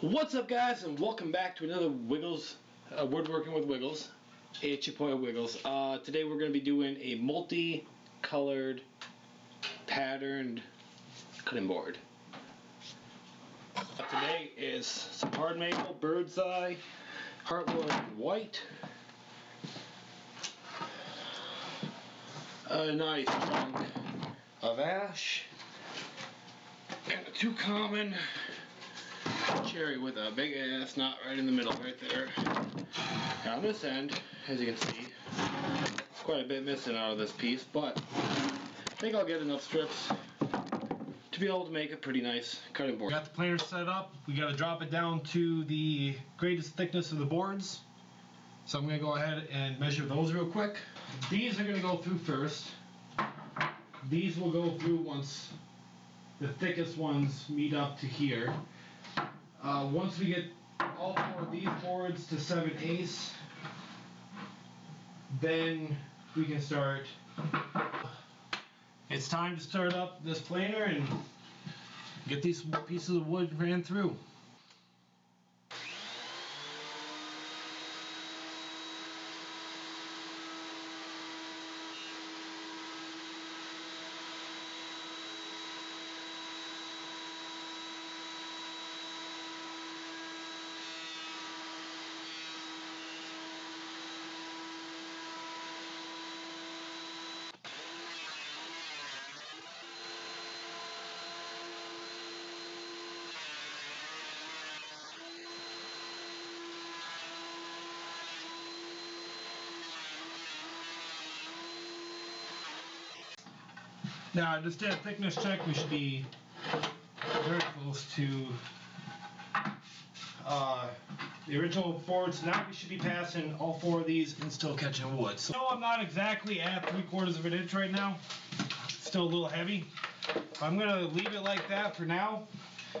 What's up, guys, and welcome back to another Wigglez, Woodworking with Wigglez. Hey, it's your boy Wigglez. Today we're going to be doing a multi-colored patterned cutting board. Today is some hard maple, bird's eye, heartwood white, a nice chunk of ash, and a two common cherry with a big ass knot right in the middle right there. Now on this end, as you can see, it's quite a bit missing out of this piece, but I think I'll get enough strips to be able to make a pretty nice cutting board. Got the planer set up. We got to drop it down to the greatest thickness of the boards. So I'm going to go ahead and measure those real quick. These are going to go through first. These will go through once the thickest ones meet up to here. Once we get all four of these boards to 7/8, then we can start. It's time to start up this planer and get these pieces of wood ran through. Now, just did a thickness check. We should be very close to the original boards. Now we should be passing all four of these and still catching wood. So no, I'm not exactly at 3/4 of an inch right now. It's still a little heavy. I'm going to leave it like that for now,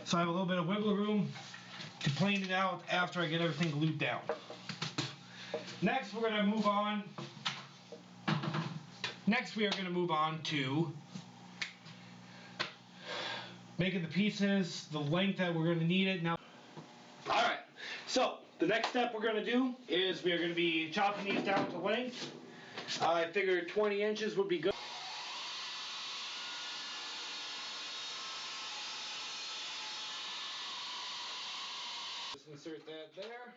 so I have a little bit of wiggle room to plane it out after I get everything glued down. Next, we're going to move on. Next, we are going to move on to making the pieces the length that we're going to need it. Now, alright, so the next step we're going to do is we are going to be chopping these down to length. I figured 20 inches would be good. Just insert that there.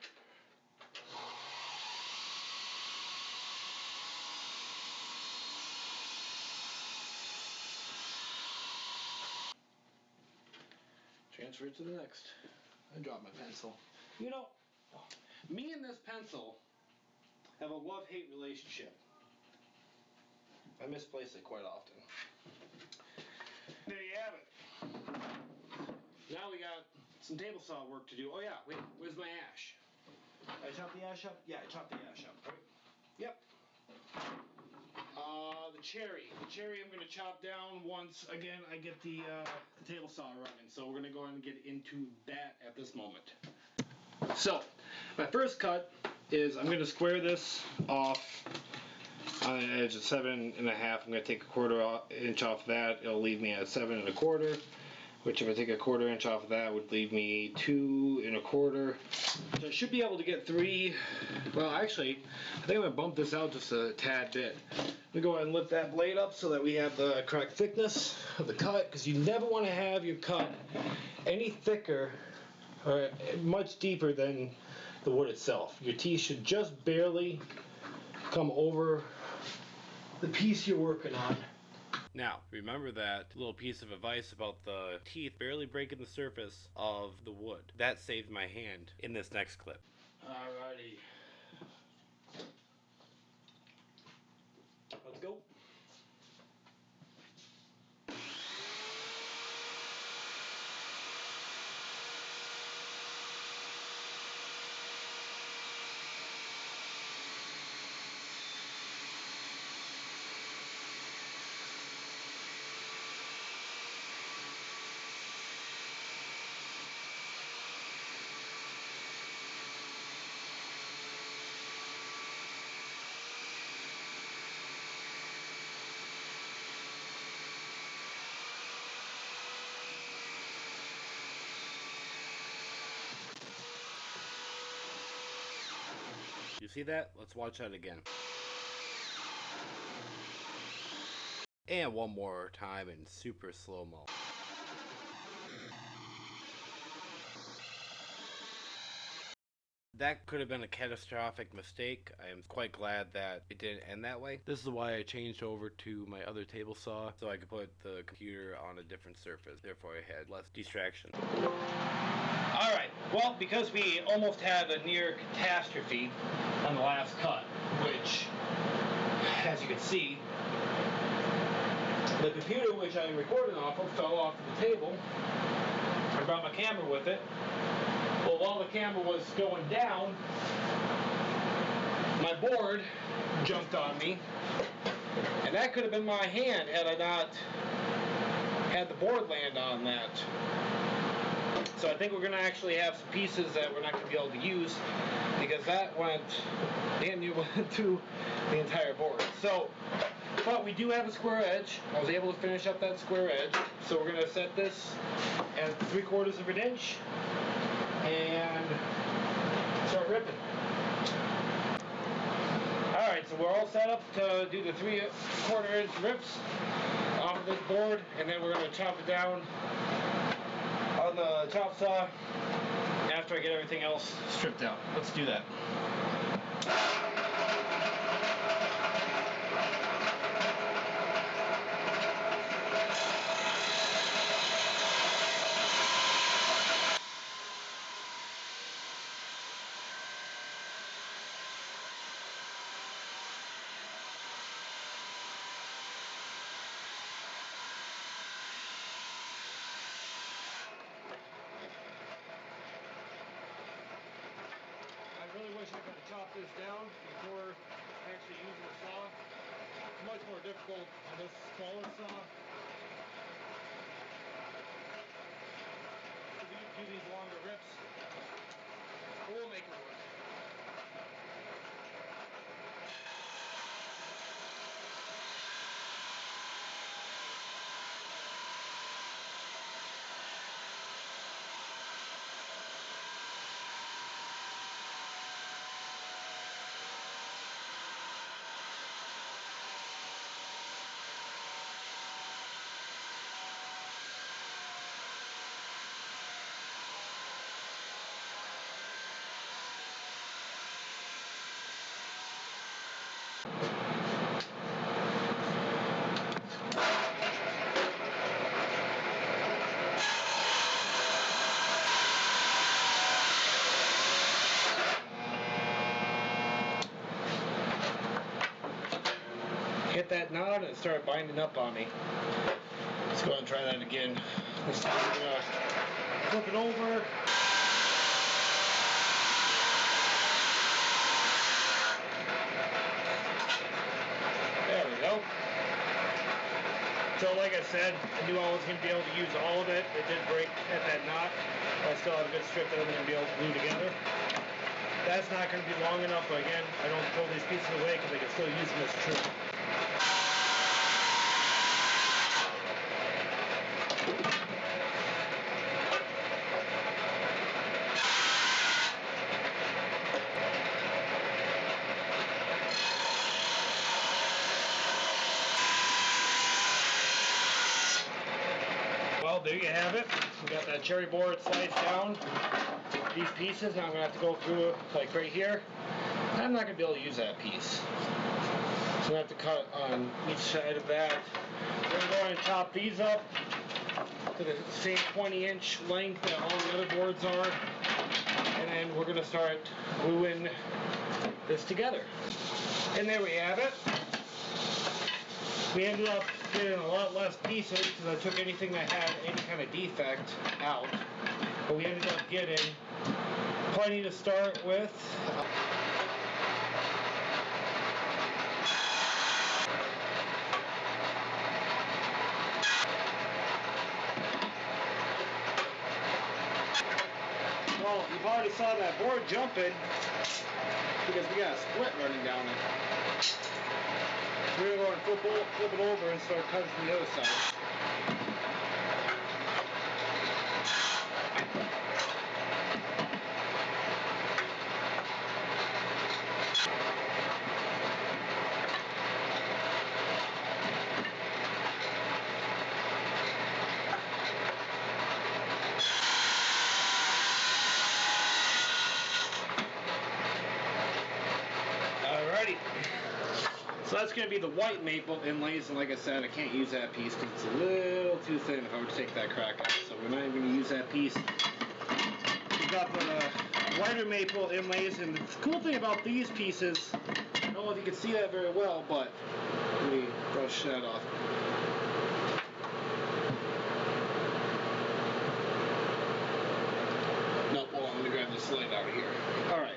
Transfer it to the next. I dropped my pencil. You know, me and this pencil have a love-hate relationship. I misplace it quite often. There you have it. Now we got some table saw work to do. Oh yeah, wait, where's my ash? Did I chop the ash up? Yeah, I chopped the ash up, right? Yep. The cherry. The cherry I'm going to chop down once, again, I get the table saw running. So we're going to go ahead and get into that at this moment. So, my first cut is I'm going to square this off on the edge of 7.5. I'm going to take a 1/4 inch off that. It'll leave me at 7 1/4. Which if I take a 1/4 inch off of that would leave me 2 1/4. So I should be able to get 3. Well, actually, I think I'm going to bump this out just a tad bit. I'm going to go ahead and lift that blade up so that we have the correct thickness of the cut, because you never want to have your cut any thicker or much deeper than the wood itself. Your teeth should just barely come over the piece you're working on. Now, remember that little piece of advice about the teeth barely breaking the surface of the wood. That saved my hand in this next clip. Alrighty. Let's go. You see that? Let's watch that again. And one more time in super slow-mo. That could have been a catastrophic mistake. I am quite glad that it didn't end that way. This is why I changed over to my other table saw, so I could put the computer on a different surface. Therefore, I had less distraction. Alright, well, because we almost had a near catastrophe on the last cut, which, as you can see, the computer which I recorded off of fell off the table. I brought my camera with it. Well, while the camera was going down, my board jumped on me, and that could have been my hand had I not had the board land on that. So I think we're going to actually have some pieces that we're not going to be able to use because that went through the entire board. So, but we do have a square edge. I was able to finish up that square edge. So we're going to set this at 3/4 of an inch and start ripping. Alright, so we're all set up to do the 3/4 inch rips off of this board, and then we're going to chop it down on the chop saw after I get everything else stripped out. Let's do that. I really wish I could have chopped this down before actually using the saw. It's much more difficult on this smaller saw to do these longer rips. But we'll make it work. Hit that knot and it started binding up on me. Let's go ahead and try that again. This time we're going to flip it over. There we go. So like I said, I knew I was going to be able to use all of it. It did break at that knot. But I still have a good strip that I'm going to be able to glue together. That's not going to be long enough, but again, I don't throw these pieces away because I can still use them as trim. Well, there you have it. We got that cherry board sliced down. These pieces, now I'm going to have to go through it like right here. I'm not going to be able to use that piece. So I have to cut on each side of that. We're going to go ahead and chop these up to the same 20-inch length that all the other boards are. And then we're going to start gluing this together. And there we have it. We ended up getting a lot less pieces because I took anything that had any kind of defect out. But we ended up getting plenty to start with. Well, you've already saw that board jumping because we got a split running down it. We're going to go and flip it over and start cutting from the other side. So that's going to be the white maple inlays, and like I said, I can't use that piece because it's a little too thin if I were to take that crack out. So we're not even going to use that piece. We've got the whiter maple inlays, and the cool thing about these pieces, I don't know if you can see that very well, but let me brush that off. Nope, hold on, let me grab this slide out of here. Alright.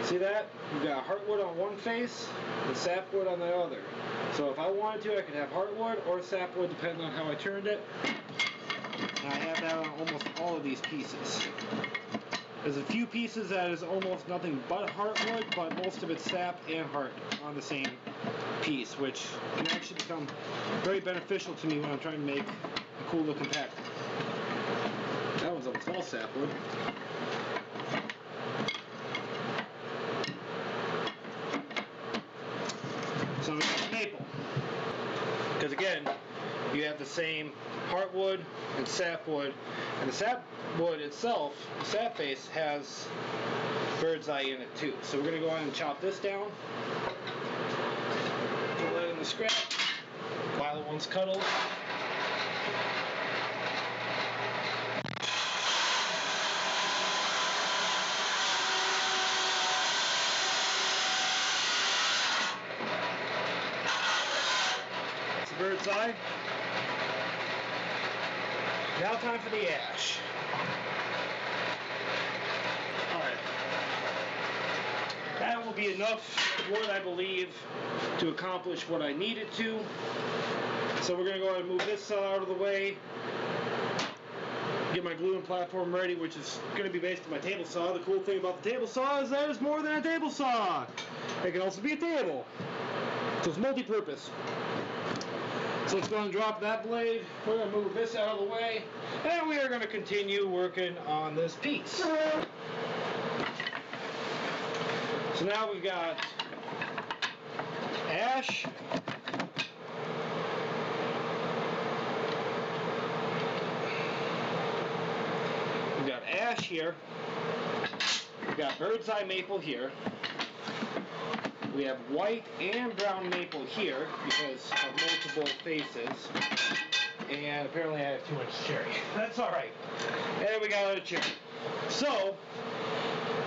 See that? You've got heartwood on one face and sapwood on the other. So if I wanted to, I could have heartwood or sapwood depending on how I turned it. And I have that on almost all of these pieces. There's a few pieces that is almost nothing but heartwood, but most of it's sap and heart on the same piece, which can actually become very beneficial to me when I'm trying to make a cool looking pattern. That one's almost all sapwood. So we got the maple. Because again, you have the same heartwood and sapwood. And the sapwood itself, the sap face, has bird's eye in it too. So we're going to go ahead and chop this down. Put that in the scrap while it one's cuddled. Bird's eye. Now time for the ash. Alright. That will be enough wood, I believe, to accomplish what I need it to. So we're going to go ahead and move this saw out of the way. Get my gluing platform ready, which is going to be based on my table saw. The cool thing about the table saw is that it's more than a table saw. It can also be a table. So it's multi-purpose. So let's go ahead and drop that blade. We're going to move this out of the way. And we are going to continue working on this piece. So now we've got ash. We've got ash here. We've got bird's eye maple here. We have white and brown maple here because of multiple faces. And apparently I have too much cherry. That's alright. And we got a cherry. So,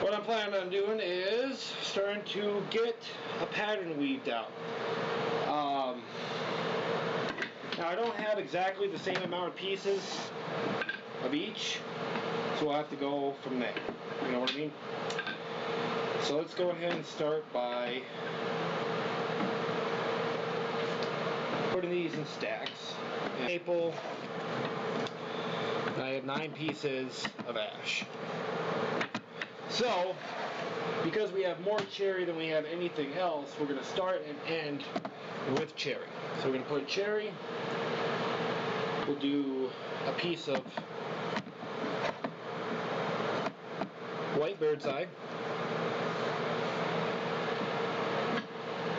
what I'm planning on doing is starting to get a pattern weaved out. Now I don't have exactly the same amount of pieces of each, so we'll have to go from there. You know what I mean? So let's go ahead and start by putting these in stacks. Maple, and I have 9 pieces of ash. So, because we have more cherry than we have anything else, we're going to start and end with cherry. So we're going to put cherry, we'll do a piece of white bird's eye.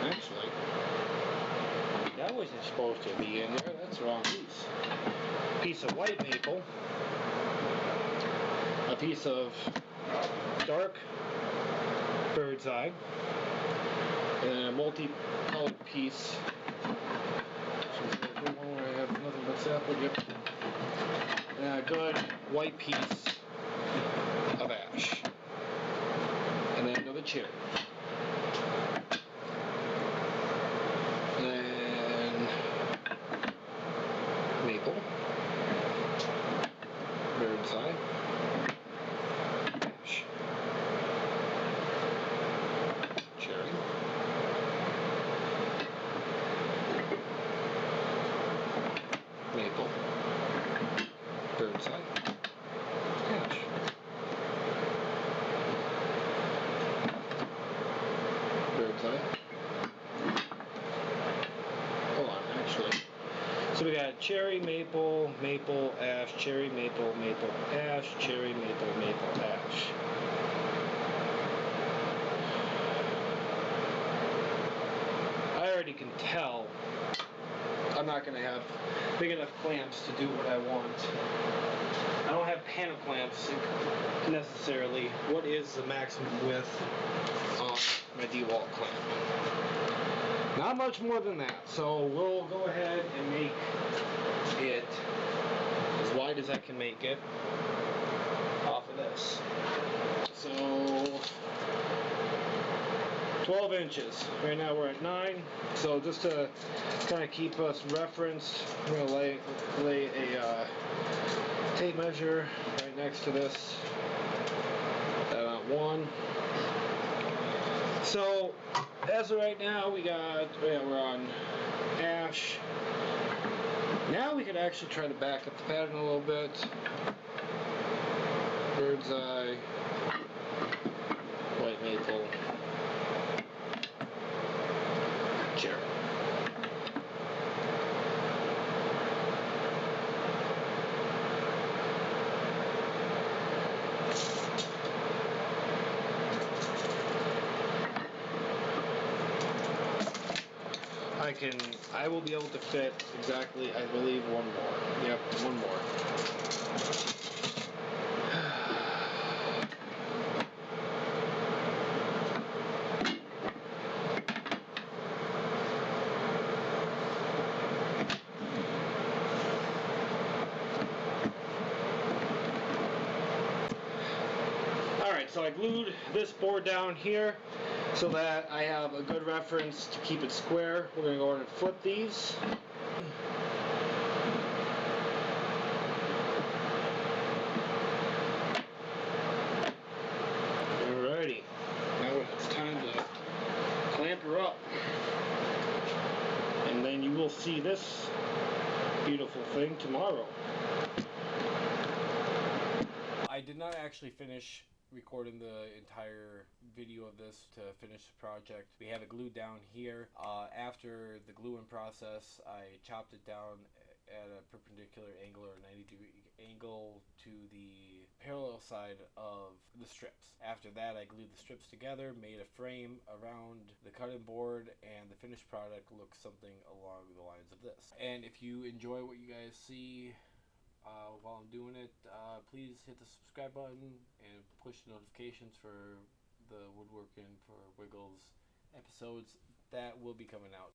Actually, that wasn't supposed to be in there. That's the wrong piece. A piece of white maple. A piece of dark bird's eye. And then a multi-colored piece. One where I have nothing but sapwood. Yep. And a good white piece of ash. And then another cherry. Maple, bird's eye, ash, cherry, maple, bird's eye, ash. Bird's eye. Hold on, actually. So we got cherry, maple, maple, ash, cherry, maple, maple, ash, cherry, maple, maple, ash. I already can tell I'm not going to have big enough clamps to do what I want. I don't have panel clamps necessarily what is the maximum width on my D-wall clamp. Not much more than that, so we'll go ahead and make it as wide as I can make it off of this. So 12 inches. Right now we're at 9. So just to kind of keep us referenced, I'm going to lay a tape measure right next to this. That on 1. So as of right now, we're on ash. Now we could actually try to back up the pattern a little bit. Bird's eye, white maple, cherry. I will be able to fit exactly, I believe, one more. Yep, one more. Alright, so I glued this board down here so that I have a good reference to keep it square. We're going to go ahead and flip these. Alrighty, now it's time to clamp her up. And then you will see this beautiful thing tomorrow. I did not actually finish recording the entire video of this to finish the project. We have it glued down here. After the gluing process, I chopped it down at a perpendicular angle or 90-degree angle to the parallel side of the strips. After that, I glued the strips together, made a frame around the cutting board, and the finished product looks something along the lines of this. And if you enjoy what you guys see while I'm doing it, please hit the subscribe button and push notifications for the Woodworking for Wigglez episodes that will be coming out.